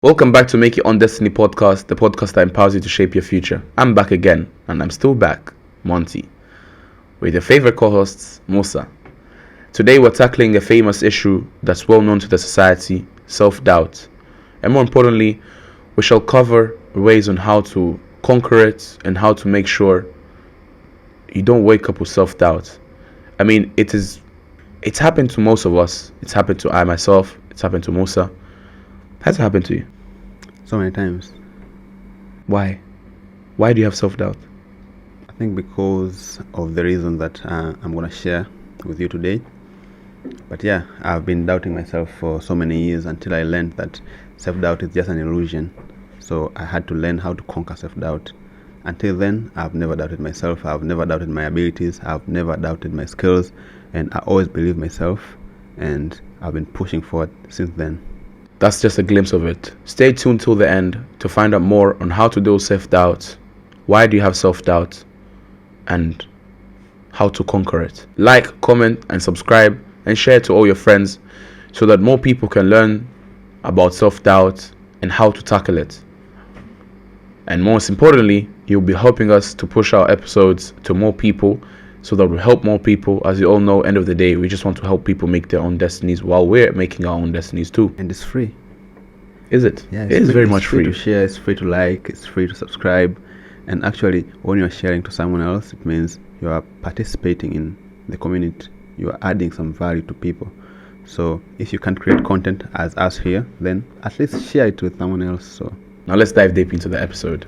Welcome back to Make It On Destiny podcast, the podcast that empowers you to shape your future. I'm back again, and I'm still back, Montey, with your favorite co-hosts, Musa. Today we're tackling a famous issue that's well known to the society, self-doubt. And more importantly, we shall cover ways on how to conquer it and how to make sure you don't wake up with self-doubt. I mean, it's happened to most of us. It's happened to I myself. It's happened to Musa. Has it happened to you? So many times. Why? Why do you have self-doubt? I think because of the reason that I'm going to share with you today. But yeah, I've been doubting myself for so many years until I learned that self-doubt is just an illusion. So I had to learn how to conquer self-doubt. Until then, I've never doubted myself. I've never doubted my abilities. I've never doubted my skills. And I always believe myself. And I've been pushing forward since then. That's just a glimpse of it. Stay tuned till the end to find out more on how to deal with self-doubt, why do you have self-doubt, and how to conquer it. Like, comment, and subscribe, and share it to all your friends so that more people can learn about self-doubt and how to tackle it. And most importantly, you'll be helping us to push our episodes to more people so that we help more people. As you all know, end of the day, we just want to help people make their own destinies while we're making our own destinies too. And it's free. Is it? Yeah, it is very much free. It's free to share, it's free to like, it's free to subscribe. And actually, when you're sharing to someone else, it means you are participating in the community. You are adding some value to people. So if you can't create content as us here, then at least share it with someone else. So now let's dive deep into the episode.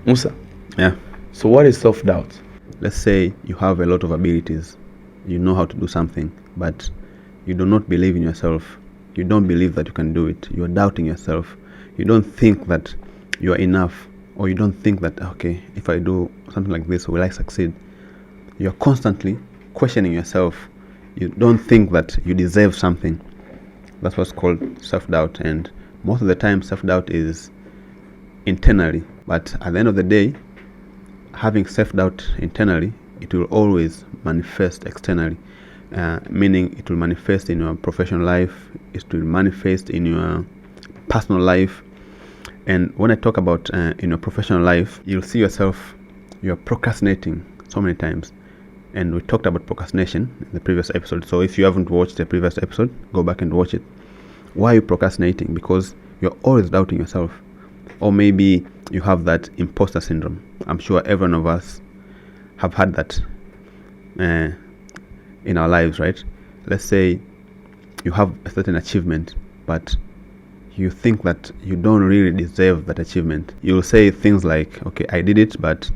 Musa. Yeah. So what is self-doubt? Let's say you have a lot of abilities. You know how to do something, but you do not believe in yourself. You don't believe that you can do it. You are doubting yourself. You don't think that you are enough, or you don't think that, okay, if I do something like this, will I succeed? You are constantly questioning yourself. You don't think that you deserve something. That's what's called self-doubt. And most of the time, self-doubt is internally. But at the end of the day, having self-doubt internally, it will always manifest externally, meaning it will manifest in your professional life, it will manifest in your personal life. And when I talk about in your professional life, you'll see yourself, you're procrastinating so many times. And we talked about procrastination in the previous episode. So if you haven't watched the previous episode, go back and watch it. Why are you procrastinating? Because you're always doubting yourself. Or maybe you have that imposter syndrome. I'm sure every one of us have had that in our lives, right? Let's say you have a certain achievement, but you think that you don't really deserve that achievement. You'll say things like, okay, I did it, but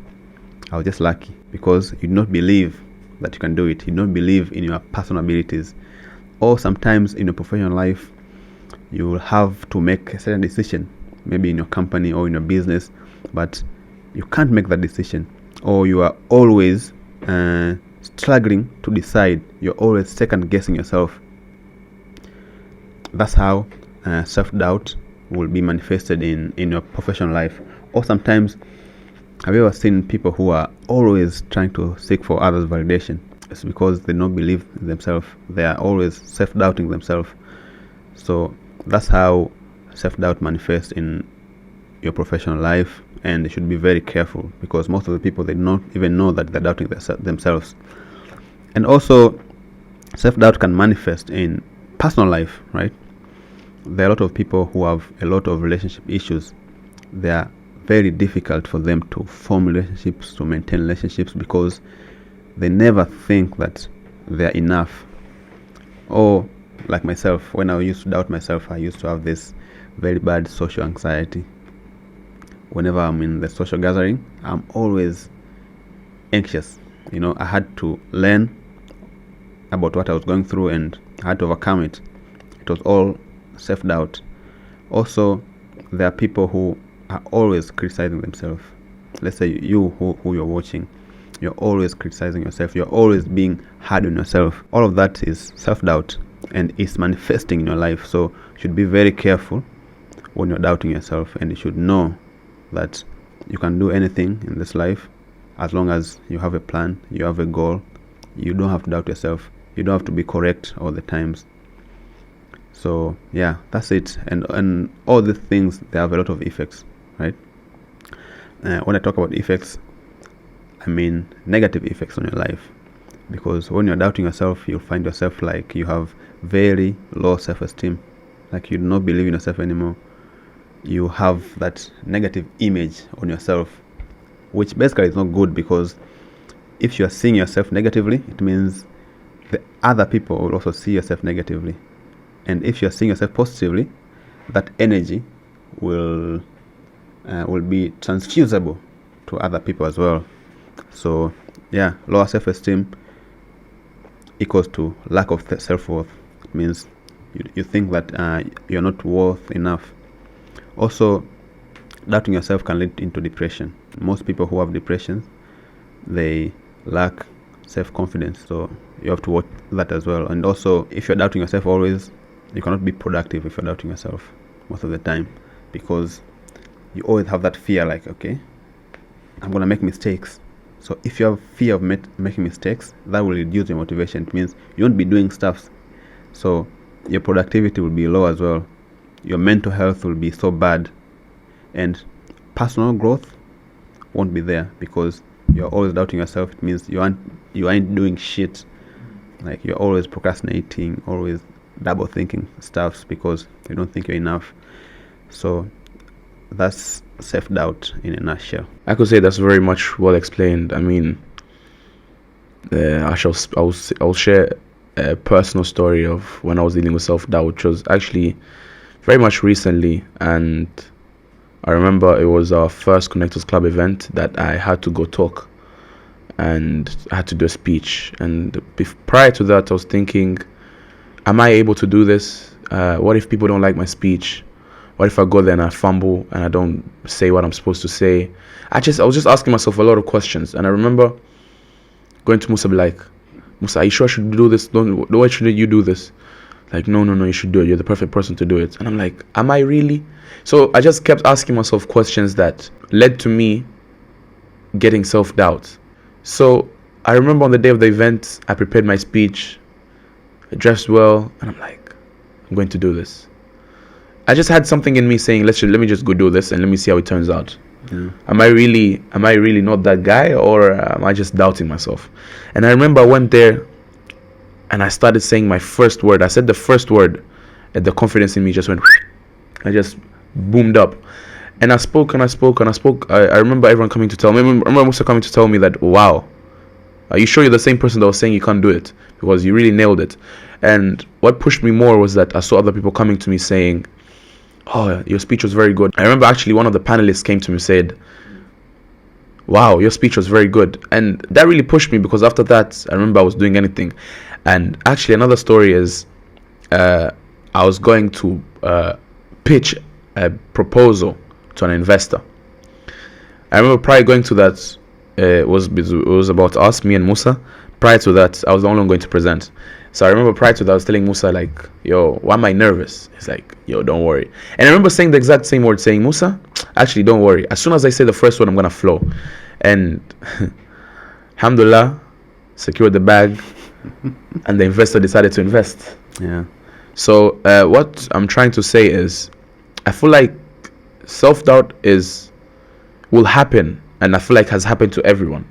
I was just lucky, because you do not believe that you can do it. You don't believe in your personal abilities. Or sometimes in your professional life, you will have to make a certain decision, maybe in your company or in your business, but you can't make that decision, or you are always struggling to decide. You're always second guessing yourself. That's how self-doubt will be manifested in your professional life. Or sometimes, have you ever seen people who are always trying to seek for others' validation? It's because they don't believe in themselves. They are always self-doubting themselves. So that's how self-doubt manifests in your professional life, and they should be very careful, because most of the people, they don't even know that they're doubting themselves. And also, self-doubt can manifest in personal life, right? There are a lot of people who have a lot of relationship issues. They are very difficult for them to form relationships, to maintain relationships, because they never think that they're enough. Or like myself, when I used to doubt myself, I used to have this very bad social anxiety. Whenever I'm in the social gathering, I'm always anxious. I had to learn about what I was going through, and I had to overcome it. It was all self-doubt. Also, there are people who are always criticizing themselves. Let's say you who you're watching, you're always criticizing yourself. You're always being hard on yourself. All of that is self-doubt, and it's manifesting in your life. So you should be very careful when you're doubting yourself, and you should know that you can do anything in this life as long as you have a plan, you have a goal. You don't have to doubt yourself. You don't have to be correct all the times. So yeah, that's it. And all these things, they have a lot of effects, right? When I talk about effects, I mean negative effects on your life, because when you're doubting yourself, you'll find yourself like you have very low self-esteem, like you do not believe in yourself anymore. You have that negative image on yourself, which basically is not good, because if you are seeing yourself negatively, it means the other people will also see yourself negatively. And if you are seeing yourself positively, that energy will be transfusible to other people as well. So yeah, lower self-esteem equals to lack of self-worth. It means you think that you're not worth enough. Also, doubting yourself can lead into depression. Most people who have depression, they lack self-confidence, so you have to watch that as well. And also, if you're doubting yourself always, you cannot be productive if you're doubting yourself most of the time, because you always have that fear, like, okay, I'm gonna make mistakes. So if you have fear of making mistakes, that will reduce your motivation. It means you won't be doing stuff, so your productivity will be low as well. Your mental health will be so bad, and personal growth won't be there, because you're always doubting yourself. It means you ain't doing shit. Like, you're always procrastinating, always double thinking stuff because you don't think you're enough. So that's self-doubt in a nutshell. I could say that's very much well explained. I mean, I'll share a personal story of when I was dealing with self-doubt, which was actually very much recently. And I remember it was our first Connectors Club event that I had to go talk, and I had to do a speech. And prior to that, I was thinking, am I able to do this? What if people don't like my speech? What if I go there and I fumble and I don't say what I'm supposed to say? I was just asking myself a lot of questions. And I remember going to Musa, be like, Musa, are you sure I should do this? Why shouldn't you do this? Like, no, you should do it. You're the perfect person to do it. And I'm like, am I really? So I just kept asking myself questions that led to me getting self-doubt. So I remember on the day of the event, I prepared my speech, I dressed well, and I'm like, I'm going to do this. I just had something in me saying, let me just go do this and let me see how it turns out. Yeah. Am I really not that guy, or am I just doubting myself? And I remember I went there and I started saying my first word. I said the first word, and the confidence in me just went, I just boomed up. And I spoke. I remember everyone coming to tell me, I remember Musa coming to tell me that, wow, are you sure you're the same person that was saying you can't do it? Because you really nailed it. And what pushed me more was that I saw other people coming to me saying, oh, your speech was very good. I remember actually one of the panelists came to me and said, wow, your speech was very good. And that really pushed me, because after that, I remember I was doing anything. And actually another story is, I was going to pitch a proposal to an investor. I remember prior going to that, it was about us, me and Musa. Prior to that, I was the only one going to present. So I remember prior to that, I was telling Musa, like, yo, why am I nervous? He's like, yo, don't worry. And I remember saying the exact same word, saying, Musa, actually, don't worry. As soon as I say the first word, I'm going to flow. And alhamdulillah, secured the bag, and the investor decided to invest. Yeah. So what I'm trying to say is, I feel like self-doubt will happen, and I feel like has happened to everyone.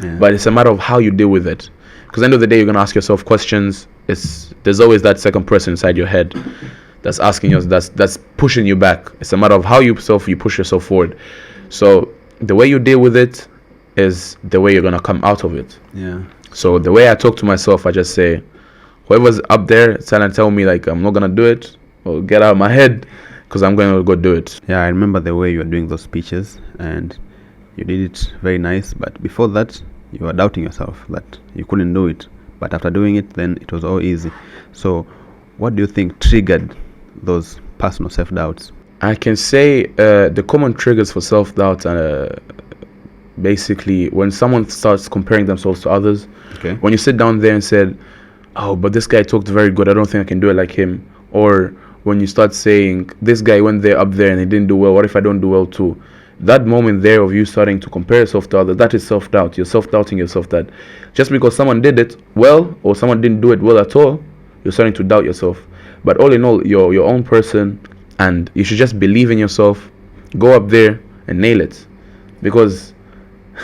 Yeah. But it's a matter of how you deal with it. Because at the end of the day, you're going to ask yourself questions. There's always that second person inside your head that's asking you, that's pushing you back. It's a matter of how you push yourself forward. So the way you deal with it is the way you're going to come out of it. Yeah. So the way I talk to myself, I just say, whoever's up there trying to tell me like I'm not going to do it, well, get out of my head, because I'm going to go do it. Yeah, I remember the way you were doing those speeches, and you did it very nice. But before that, you were doubting yourself that you couldn't do it. But after doing it, then it was all easy. So what do you think triggered those personal self-doubts? I can say the common triggers for self-doubt are basically when someone starts comparing themselves to others. Okay. When you sit down there and said, oh, but this guy talked very good, I don't think I can do it like him. Or when you start saying, this guy went there up there and he didn't do well, what if I don't do well too? That moment there of you starting to compare yourself to others, that is self-doubt. You're self-doubting yourself that just because someone did it well or someone didn't do it well at all, you're starting to doubt yourself. But all in all, you're your own person, and you should just believe in yourself. Go up there and nail it, because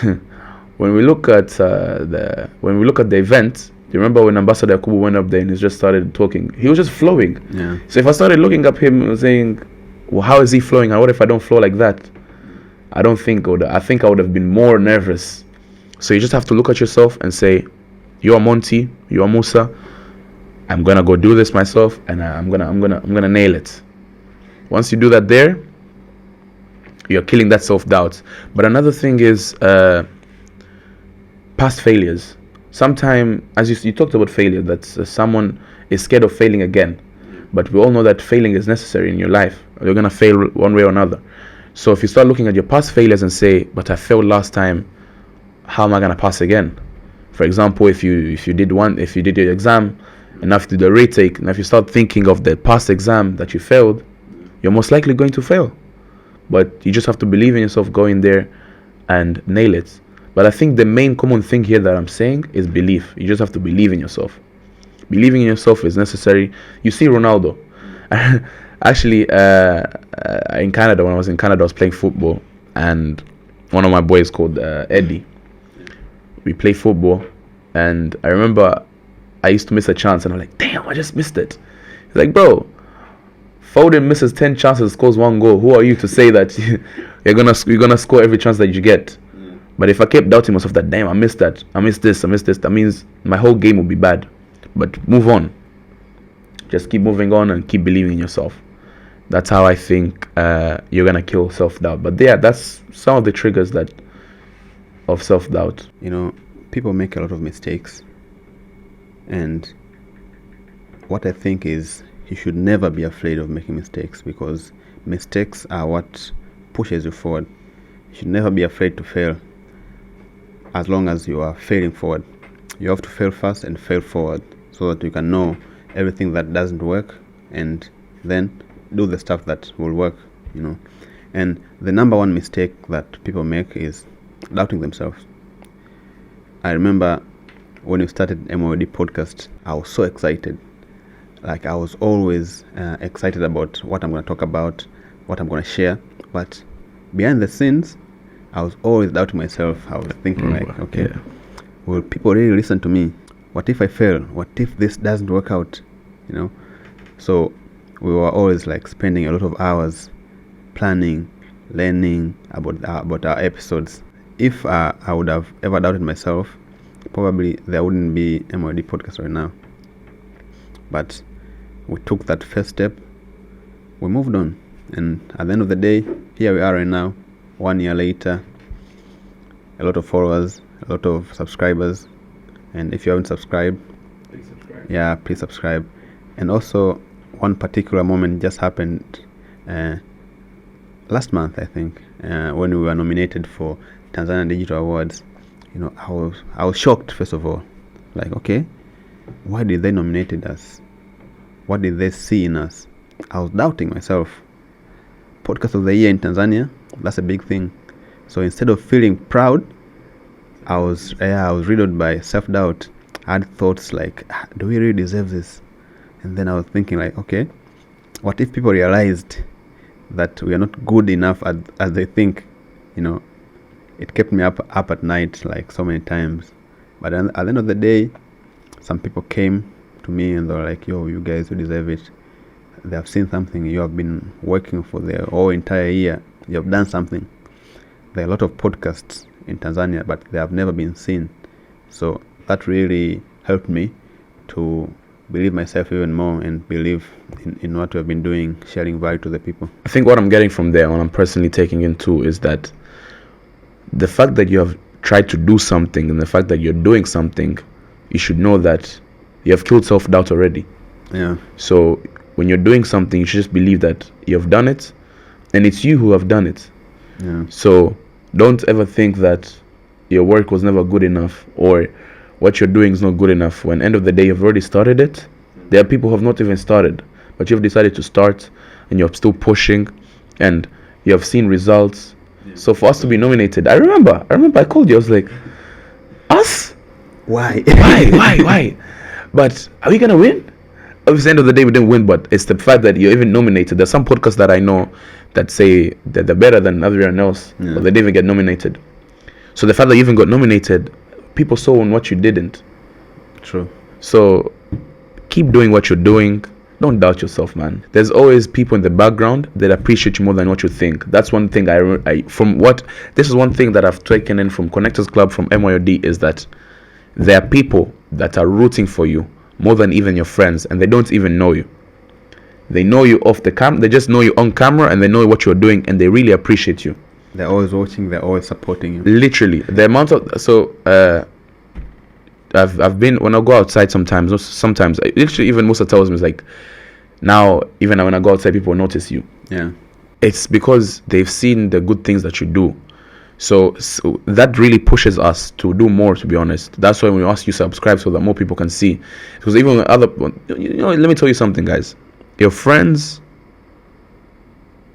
when we look at the event, do you remember when Ambassador Kubu went up there and he just started talking? He was just flowing. Yeah. So if I started looking up him and saying, well, how is he flowing? And what if I don't flow like that? I think I would have been more nervous. So you just have to look at yourself and say, you are Montey, you are Musa. I'm gonna go do this myself, and I'm gonna nail it. Once you do that, you're killing that self-doubt. But another thing is past failures. Sometimes, as you talked about failure, that someone is scared of failing again. But we all know that failing is necessary in your life. You're going to fail one way or another. So if you start looking at your past failures and say, but I failed last time, how am I going to pass again? For example, if you did your exam, and after the retake, and if you start thinking of the past exam that you failed, you're most likely going to fail. But you just have to believe in yourself, go in there and nail it. But I think the main common thing here that I'm saying is belief. You just have to believe in yourself. Believing in yourself is necessary. You see Ronaldo. Actually, in Canada, when I was in Canada, I was playing football. And one of my boys called Eddie. We play football. And I remember I used to miss a chance. And I'm like, damn, I just missed it. He's like, bro, Foden misses 10 chances, scores 1 goal. Who are you to say that you're gonna score every chance that you get? But if I kept doubting myself that, damn, I missed that, I missed this, that means my whole game will be bad. But move on. Just keep moving on and keep believing in yourself. That's how I think you're going to kill self-doubt. But yeah, that's some of the triggers of self-doubt. You know, people make a lot of mistakes. And what I think is you should never be afraid of making mistakes, because mistakes are what pushes you forward. You should never be afraid to fail. As long as you are failing forward, you have to fail fast and fail forward, so that you can know everything that doesn't work and then do the stuff that will work, you know. And the number one mistake that people make is doubting themselves. I remember when we started MOD podcast, I was so excited. Like, I was always excited about what I'm going to talk about, what I'm going to share. But behind the scenes, I was always doubting myself. I was thinking will people really listen to me? What if I fail? What if this doesn't work out? You know? So we were always like spending a lot of hours planning, learning about our episodes. If I would have ever doubted myself, probably there wouldn't be MOD podcast right now. But we took that first step, we moved on, and at the end of the day, here we are right now. 1 year later, a lot of followers, a lot of subscribers. And if you haven't subscribed, please subscribe. And also, one particular moment just happened last month, I think, when we were nominated for Tanzania Digital Awards. You know, I was shocked, first of all. Like, okay, why did they nominate us? What did they see in us? I was doubting myself. Podcast of the Year in Tanzania, that's a big thing. So instead of feeling proud, I was riddled by self-doubt. I had thoughts like, do we really deserve this? And then I was thinking like, okay, what if people realized that we are not good enough as they think? You know, it kept me up at night like so many times. But at the end of the day, some people came to me and they were like, yo, you guys, you deserve it. They have seen something. You have been working for the whole entire year. You have done something. There are a lot of podcasts in Tanzania, but they have never been seen. So that really helped me to believe myself even more and believe in what we have been doing, sharing value to the people. I think what I'm getting from there, what I'm personally taking in too, is that the fact that you have tried to do something and the fact that you're doing something, you should know that you have killed self-doubt already. Yeah. So when you're doing something, you should just believe that you have done it and it's you who have done it. Yeah. So don't ever think that your work was never good enough or what you're doing is not good enough. When end of the day you've already started it. There are people who have not even started, but you've decided to start and you're still pushing and you have seen results. Yeah. So for us to be nominated, I remember I called you. I was like, us? Why? Why? But are we gonna win? obviously, at the end of the day, we didn't win, but it's the fact that you're even nominated. There's some podcasts that I know that say that they're better than everyone else, but they didn't even get nominated. So the fact that you even got nominated, people saw on what you didn't. True. So keep doing what you're doing. Don't doubt yourself, man. There's always people in the background that appreciate you more than what you think. That's one thing this is one thing that I've taken in from Connectors Club, from MYOD, is that there are people that are rooting for you more than even your friends, and they don't even know you. They know you off the camera. They just know you on camera, and they know what you're doing, and they really appreciate you. They're always watching. They're always supporting you. Literally, the amount of I've been, when I go outside sometimes literally even Musa tells me, it's like, now even when I go outside, people notice you. Yeah. It's because they've seen the good things that you do. So that really pushes us to do more, to be honest. That's why we ask you subscribe so that more people can see. Because even when let me tell you something, guys. Your friends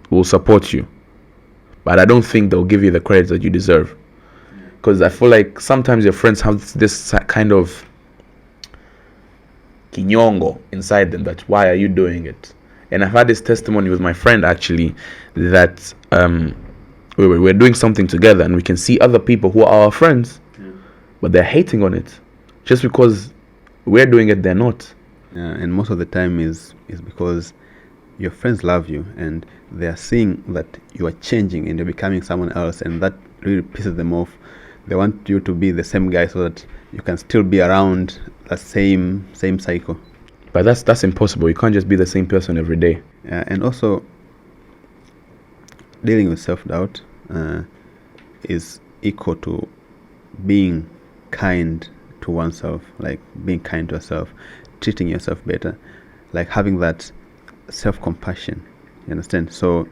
will support you, but I don't think they'll give you the credit that you deserve. Because I feel like sometimes your friends have this kind of kinyongo inside them, that why are you doing it? And I've had this testimony with my friend, actually, that we're doing something together, and we can see other people who are our friends, but they're hating on it. Just because we're doing it, they're not. And most of the time is because your friends love you, and they are seeing that you are changing and you're becoming someone else, and that really pisses them off. They want you to be the same guy so that you can still be around the same cycle. But that's impossible. You can't just be the same person every day. And also, dealing with self-doubt is equal to being kind to oneself, like being kind to yourself, treating yourself better, like having that self-compassion. You understand? So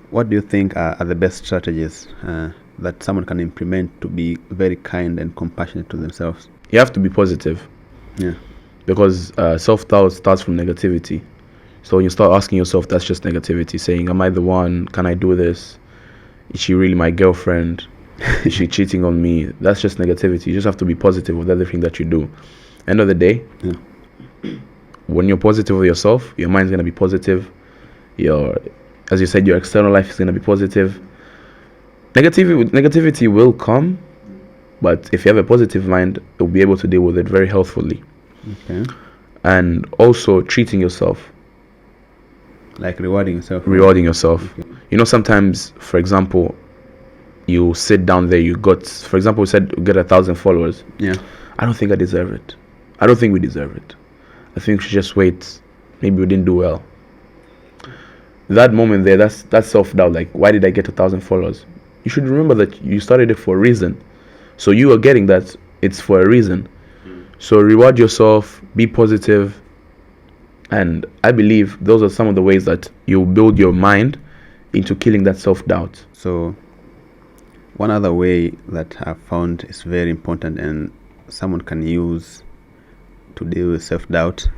what do you think are the best strategies that someone can implement to be very kind and compassionate to themselves? You have to be positive. Yeah. Because self-doubt starts from negativity. So when you start asking yourself, that's just negativity, saying, am I the one? Can I do this? Is she really my girlfriend? Is she cheating on me? That's just negativity. You just have to be positive with everything that you do. End of the day, when you're positive with yourself, your mind's going to be positive. As you said, your external life is going to be positive. Negativity will come, but if you have a positive mind, you'll be able to deal with it very healthfully. Okay. And also treating yourself. Like rewarding yourself. Okay. You know, sometimes, for example, you sit down there, for example, we said you get 1,000 followers. Yeah. I don't think I deserve it. I don't think we deserve it. I think we should just wait. Maybe we didn't do well. That moment there, that's self-doubt. Like, why did I get 1,000 followers? You should remember that you started it for a reason. So you are getting that it's for a reason. So reward yourself, be positive, and I believe those are some of the ways that you build your mind into killing that self-doubt. So one other way that I've found is very important and someone can use to deal with self-doubt,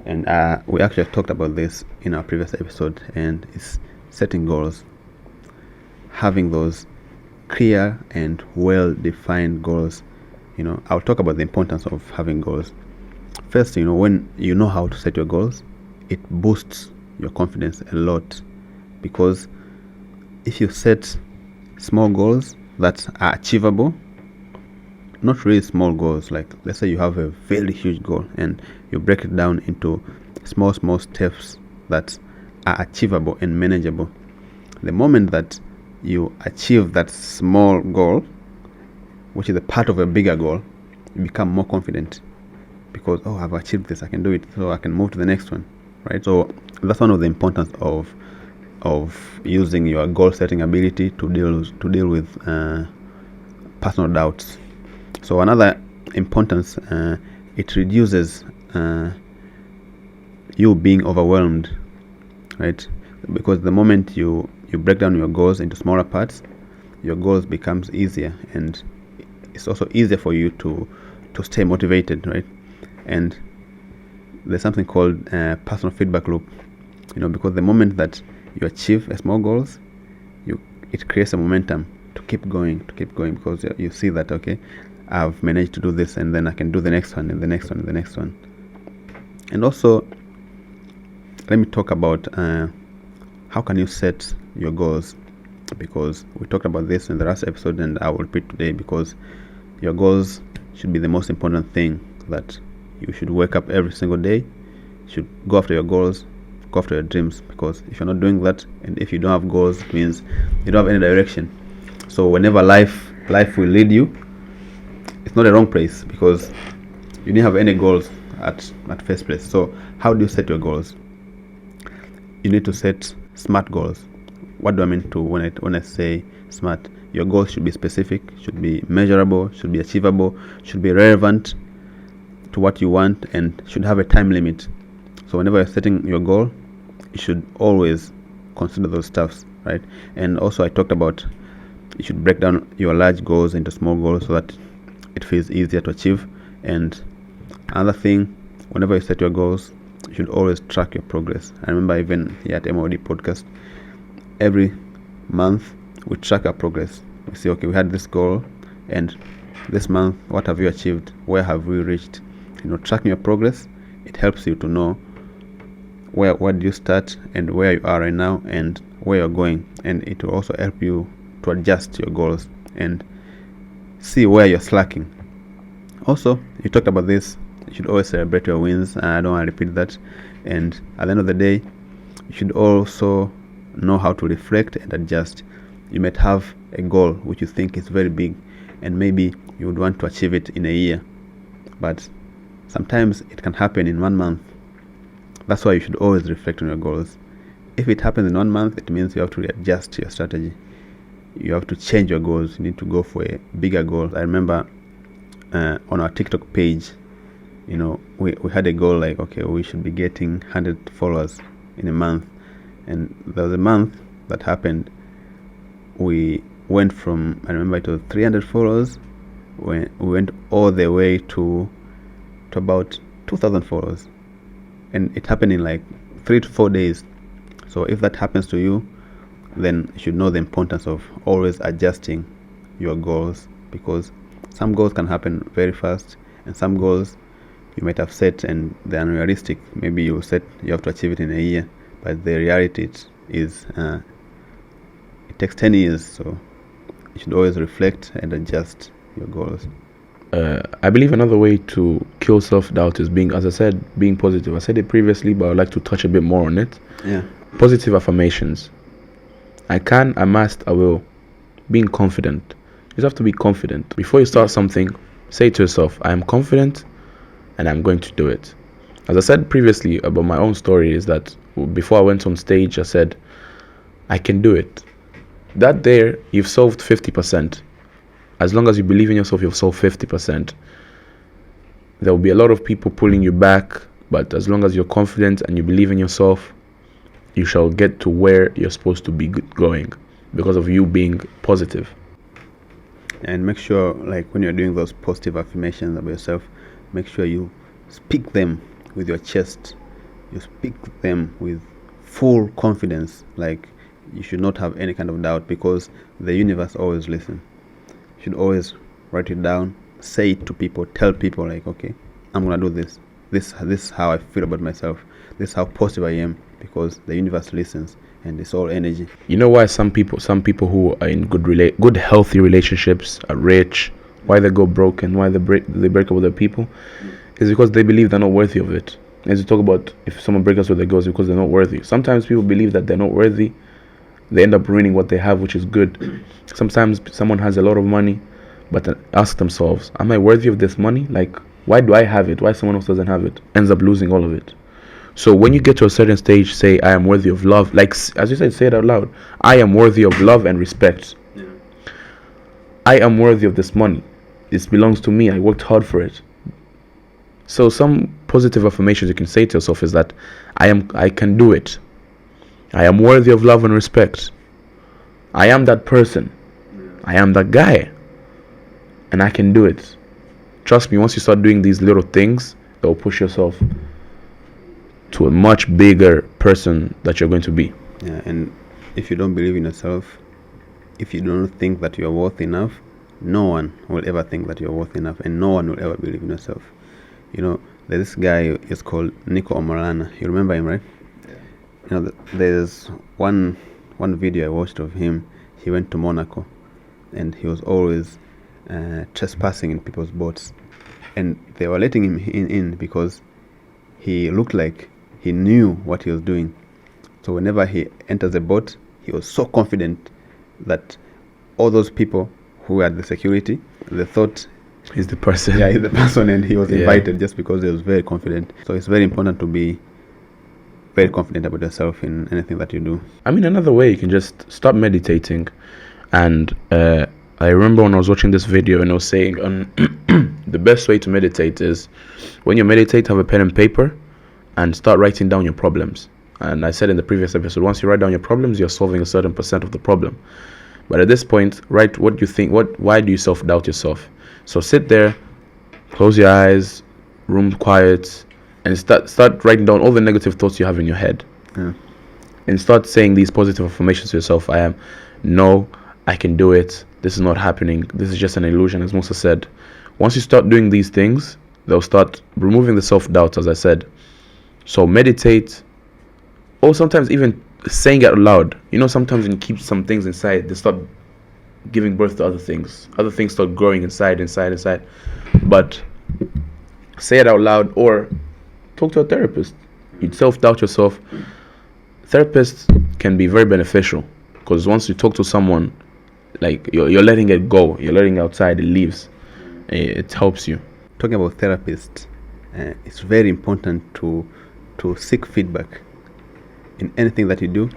and we actually talked about this in our previous episode, and it's setting goals. Having those clear and well-defined goals. I'll talk about the importance of having goals. First, when you know how to set your goals, it boosts your confidence a lot, because if you set small goals that are achievable, not really small goals, like let's say you have a very huge goal and you break it down into small steps that are achievable and manageable. The moment that you achieve that small goal, which is a part of a bigger goal, you become more confident, because I've achieved this, I can do it, so I can move to the next one, right? So that's one of the importance of using your goal setting ability to deal with personal doubts. So another importance, it reduces you being overwhelmed, right? Because the moment you break down your goals into smaller parts, your goals becomes easier, and it's also easier for you to stay motivated, right? And there's something called personal feedback loop, because the moment that you achieve a small goals, it creates a momentum to keep going, because you see that, okay, I've managed to do this, and then I can do the next one, and the next one, and the next one. And also, let me talk about how can you set your goals, because we talked about this in the last episode, and I will repeat today, because your goals should be the most important thing. That you should wake up every single day, you should go after your goals, go after your dreams, because if you're not doing that, and if you don't have goals, it means you don't have any direction. So whenever life will lead you, it's not a wrong place, because you didn't have any goals at first place. So how do you set your goals? You need to set smart goals. What do I mean to when I say smart? Your goals should be specific, should be measurable, should be achievable, should be relevant to what you want, and should have a time limit. So whenever you're setting your goal, you should always consider those stuffs, right? And also, I talked about you should break down your large goals into small goals so that it feels easier to achieve. And another thing, whenever you set your goals, you should always track your progress. I remember even here at MOD podcast, every month we track our progress. We say, okay, we had this goal, and this month, what have you achieved? Where have we reached? Tracking your progress, it helps you to know where did you start and where you are right now and where you're going. And it will also help you to adjust your goals and see where you're slacking. Also, you talked about this, you should always celebrate your wins. I don't want to repeat that. And at the end of the day, you should also know how to reflect and adjust. You might have a goal which you think is very big, and maybe you would want to achieve it in a year, but sometimes it can happen in 1 month. That's why you should always reflect on your goals. If it happens in 1 month, it means you have to readjust your strategy. You have to change your goals. You need to go for a bigger goal. I remember on our TikTok page, we had a goal like, okay, we should be getting 100 followers in a month. And there was a month that happened. We went from, I remember it was 300 followers. We went all the way to about 2,000 followers. And it happened in like 3 to 4 days. So if that happens to you, then you should know the importance of always adjusting your goals, because some goals can happen very fast, and some goals you might have set and they're unrealistic. Maybe you have to achieve it in a year, but the reality is it takes 10 years. So you should always reflect and adjust your goals. I believe another way to kill self-doubt is being, as I said, being positive. I said it previously, but I'd like to touch a bit more on it. Yeah. Positive affirmations. I can, I must, I will. Being confident. You just have to be confident. Before you start something, say to yourself, I am confident and I'm going to do it. As I said previously about my own story, is that before I went on stage, I said, I can do it. That there, you've solved 50%. As long as you believe in yourself, you've solved 50%. There will be a lot of people pulling you back, but as long as you're confident and you believe in yourself, you shall get to where you're supposed to be going, because of you being positive. And make sure, like when you're doing those positive affirmations about yourself, make sure you speak them with your chest. You speak them with full confidence. Like you should not have any kind of doubt, because the universe always listens. You should always write it down, say it to people, tell people like, okay, I'm gonna do this. This is how I feel about myself. This is how positive I am, because the universe listens and it's all energy. You know why some people who are in good healthy relationships are rich, why they go broken, why they break up with their people, is because they believe they're not worthy of it. As you talk about, if someone breaks up with their girls because they're not worthy. Sometimes people believe that they're not worthy. They end up ruining what they have, which is good. Sometimes someone has a lot of money, but ask themselves, am I worthy of this money? Like, why do I have it? Why someone else doesn't have it? Ends up losing all of it. So when you get to a certain stage, say, I am worthy of love. Like, as you said, say it out loud. I am worthy of love and respect. Yeah. I am worthy of this money. This belongs to me. I worked hard for it. So some positive affirmations you can say to yourself is that I can do it. I am worthy of love and respect. I am that person. I am that guy. And I can do it. Trust me, once you start doing these little things, it will push yourself to a much bigger person that you're going to be. Yeah, and if you don't believe in yourself, if you don't think that you're worth enough, no one will ever think that you're worth enough, and no one will ever believe in yourself. There's this guy is called Nico Omorana. You remember him, right? Yeah. There's one video I watched of him. He went to Monaco, and he was always trespassing in people's boats, and they were letting him in because he looked like he knew what he was doing. So whenever he enters a boat, he was so confident that all those people who were at the security, they thought he's the person. Yeah, he's the person, and he was invited just because he was very confident. So it's very important to be very confident about yourself in anything that you do. I mean, another way, you can just start meditating. And I remember when I was watching this video and I was saying the best way to meditate is when you meditate, have a pen and paper and start writing down your problems. And I said in the previous episode, once you write down your problems, you're solving a certain % of the problem. But at this point, write what you think, why do you self-doubt yourself? So sit there, close your eyes, room quiet, and start writing down all the negative thoughts you have in your head. Yeah. And start saying these positive affirmations to yourself. I can do it. This is not happening. This is just an illusion, as Musa said. Once you start doing these things, they'll start removing the self-doubt, as I said. So meditate, or sometimes even saying it out loud. Sometimes when you keep some things inside, they start giving birth to other things. Other things start growing inside. But say it out loud, or talk to a therapist. You'd self-doubt yourself. Therapists can be very beneficial, because once you talk to someone, like you're letting it go, you're letting it outside, it leaves. It helps you. Talking about therapists, it's very important to seek feedback. In anything that you do,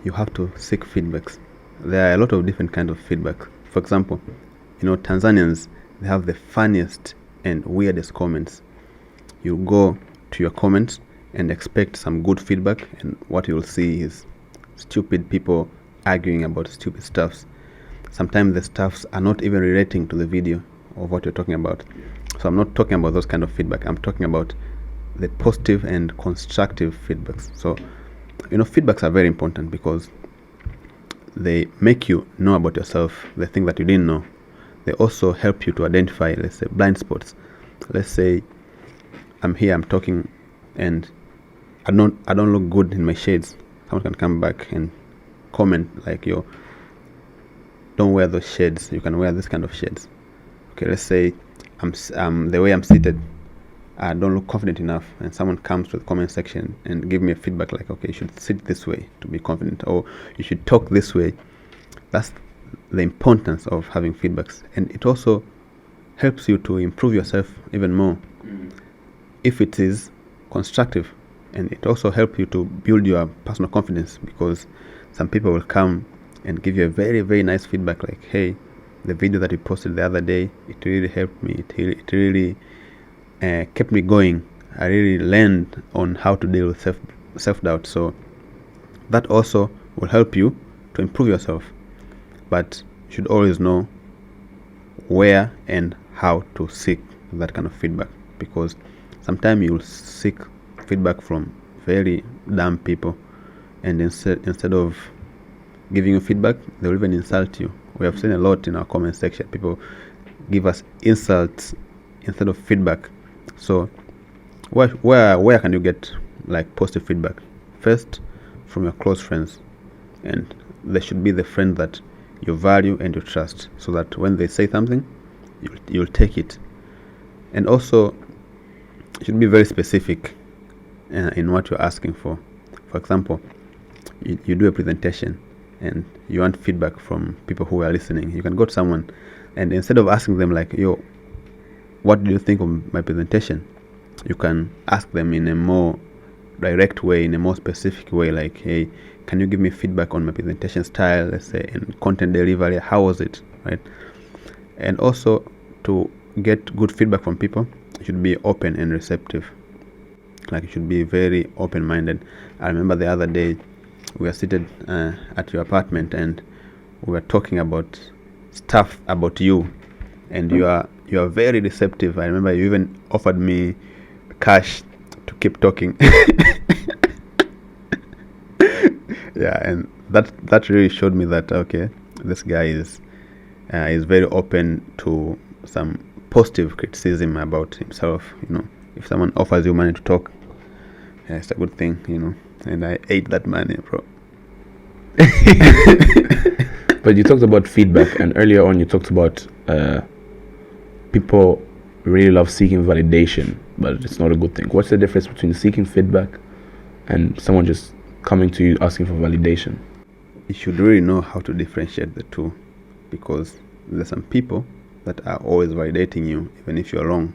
you have to seek feedbacks. There are a lot of different kinds of feedback. For example, Tanzanians, they have the funniest and weirdest comments. You go to your comments and expect some good feedback, and what you'll see is stupid people arguing about stupid stuffs. Sometimes the stuffs are not even relating to the video of what you're talking about. So I'm not talking about those kind of feedback. I'm talking about the positive and constructive feedbacks. So feedbacks are very important because they make you know about yourself, the thing that you didn't know. They also help you to identify, let's say, blind spots. Let's say I'm here, I'm talking, and I don't look good in my shades. Someone can come back and comment like, yo, don't wear those shades, you can wear this kind of shades. Okay, let's say I'm the way I'm seated, I don't look confident enough, and someone comes to the comment section and give me a feedback like, okay, you should sit this way to be confident, or you should talk this way. That's the importance of having feedbacks, and it also helps you to improve yourself even more if it is constructive, and it also helps you to build your personal confidence, because some people will come and give you a very, very nice feedback like, hey, the video that you posted the other day, it really helped me, it really kept me going. I really learned on how to deal with self-doubt. So that also will help you to improve yourself. But you should always know where and how to seek that kind of feedback, because sometimes you'll seek feedback from very dumb people, and instead of giving you feedback, they'll even insult you. We have seen a lot in our comment section. People give us insults instead of feedback. So where can you get like positive feedback? First, from your close friends, and they should be the friend that you value and you trust, so that when they say something, you'll take it. And also, you should be very specific in what you're asking for. For example, you do a presentation and you want feedback from people who are listening. You can go to someone, and instead of asking them like, yo, what do you think of my presentation, you can ask them in a more direct way, in a more specific way, like, hey, can you give me feedback on my presentation style, let's say, and content delivery, how was it, right? And also, to get good feedback from people, you should be open and receptive. Like, you should be very open-minded. I remember the other day, we were seated at your apartment, and we were talking about stuff about you, and you are very receptive. I remember you even offered me cash to keep talking. Yeah, and that really showed me that, okay, this guy is very open to some positive criticism about himself, if someone offers you money to talk, yeah, it's a good thing, and I ate that money, bro. But you talked about feedback, and earlier on you talked about people really love seeking validation, but it's not a good thing. What's the difference between seeking feedback and someone just coming to you asking for validation? You should really know how to differentiate the two, because there's some people that are always validating you even if you're wrong.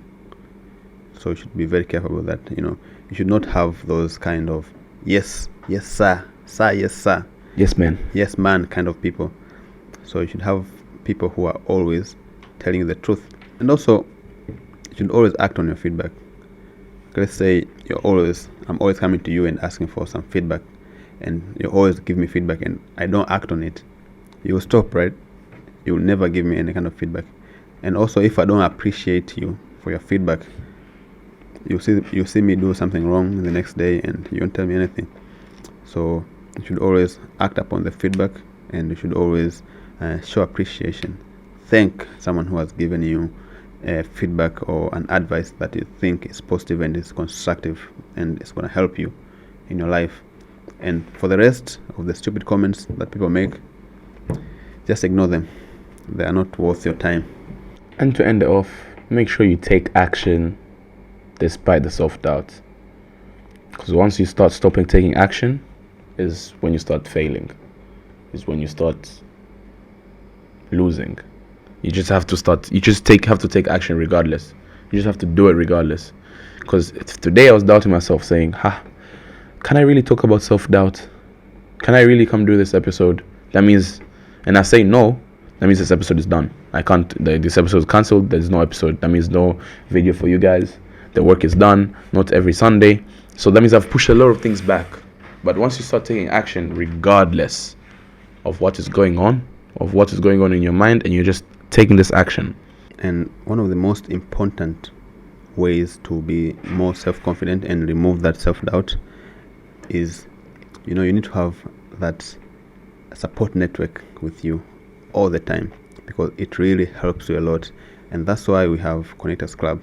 So you should be very careful about that. You should not have those kind of yes sir, yes sir, yes man kind of people. So you should have people who are always telling you the truth. And also, you should always act on your feedback. Let's say I'm always coming to you and asking for some feedback, and you always give me feedback and I don't act on it. You'll stop, right? You'll never give me any kind of feedback. And also, if I don't appreciate you for your feedback, you see me do something wrong the next day and you don't tell me anything. So you should always act upon the feedback, and you should always show appreciation. Thank someone who has given you feedback or an advice that you think is positive and is constructive and it's going to help you in your life. And for the rest of the stupid comments that people make, just ignore them. They are not worth your time. And to end it off, make sure you take action despite the self-doubt, because once you start stopping taking action is when you start failing, is when you start losing. You just have to take action regardless. You just have to do it regardless. Because today I was doubting myself, saying, can I really talk about self-doubt? Can I really come do this episode? That means, and I say no, that means this episode is done. I can't, this episode is cancelled. There's no episode. That means no video for you guys. The work is done, not every Sunday. So that means I've pushed a lot of things back. But once you start taking action, regardless of what is going on in your mind, and you're just taking this action. And one of the most important ways to be more self-confident and remove that self-doubt is, you need to have that support network with you all the time, because it really helps you a lot. And that's why we have Connectors Club,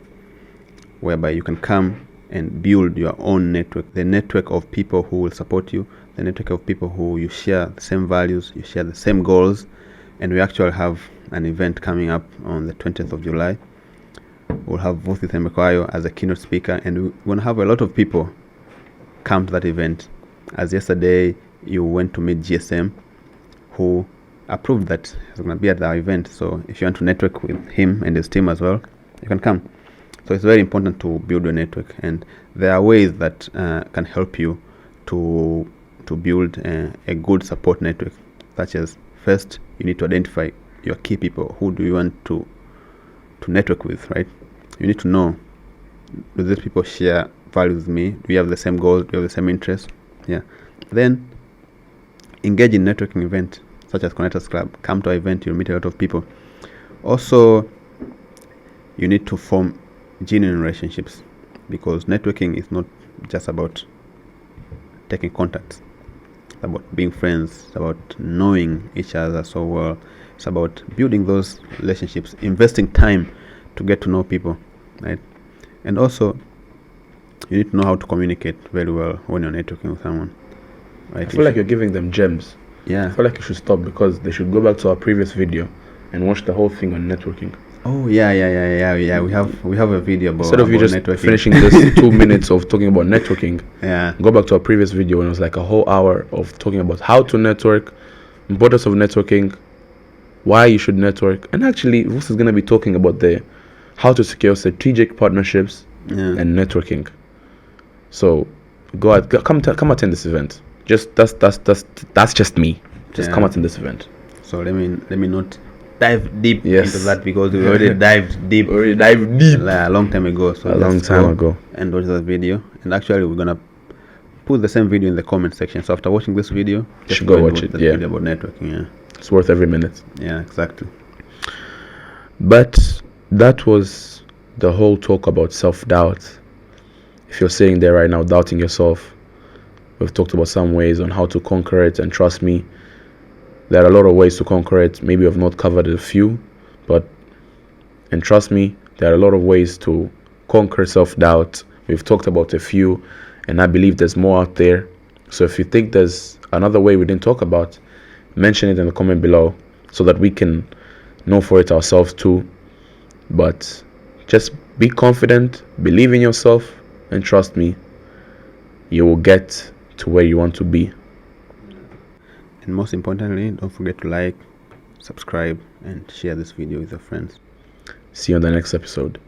whereby you can come and build your own network, the network of people who will support you, the network of people who you share the same values, you share the same goals. And we actually have an event coming up on the 20th of July. We'll have Vuthi Thembekwayo as a keynote speaker, and we're going to have a lot of people come to that event. As yesterday, you went to meet GSM, who approved that he's going to be at our event. So if you want to network with him and his team as well, you can come. So it's very important to build your network, and there are ways that can help you to build a good support network, such as, first, you need to identify your key people. Who do you want to network with, right? You need to know, do these people share values with me? Do we have the same goals? Do we have the same interests? Yeah. Then engage in networking events such as Connectors Club. Come to our event, you'll meet a lot of people. Also, you need to form genuine relationships, because networking is not just about taking contacts. It's about being friends. It's about knowing each other so well. It's about building those relationships, investing time to get to know people, right? And also, you need to know how to communicate very well when you're networking with someone, right? I feel like you're giving them gems. Yeah. I feel like you should stop, because they should go back to our previous video and watch the whole thing on networking. Oh yeah. We have a video about, instead of you just networking. Finishing this 2 minutes of talking about networking. Yeah. Go back to our previous video, and it was like a whole hour of talking about how to network, importance of networking, why you should network, and actually, Vos is gonna be talking about how to secure strategic partnerships and networking. So come attend this event. Just that's just me. Just come attend this event. So let me not dive deep Yes. into that, because we already dived deep. Like a long time ago. So A long time ago. And watch that video. And actually, we're gonna put the same video in the comment section. So after watching this video, You just should go and watch it. that Yeah, video about networking. Yeah. it's worth every minute. Yeah, exactly. But that was the whole talk about self-doubt. If you're sitting there right now doubting yourself, we've talked about some ways on how to conquer it, and trust me, there are a lot of ways to conquer it. Maybe I've not covered a few, and trust me, there are a lot of ways to conquer self-doubt. We've talked about a few, and I believe there's more out there. So if you think there's another way we didn't talk about, mention it in the comment below so that we can know for it ourselves too. But just be confident, believe in yourself, and trust me, you will get to where you want to be. And most importantly, don't forget to like, subscribe, and share this video with your friends. See you on the next episode.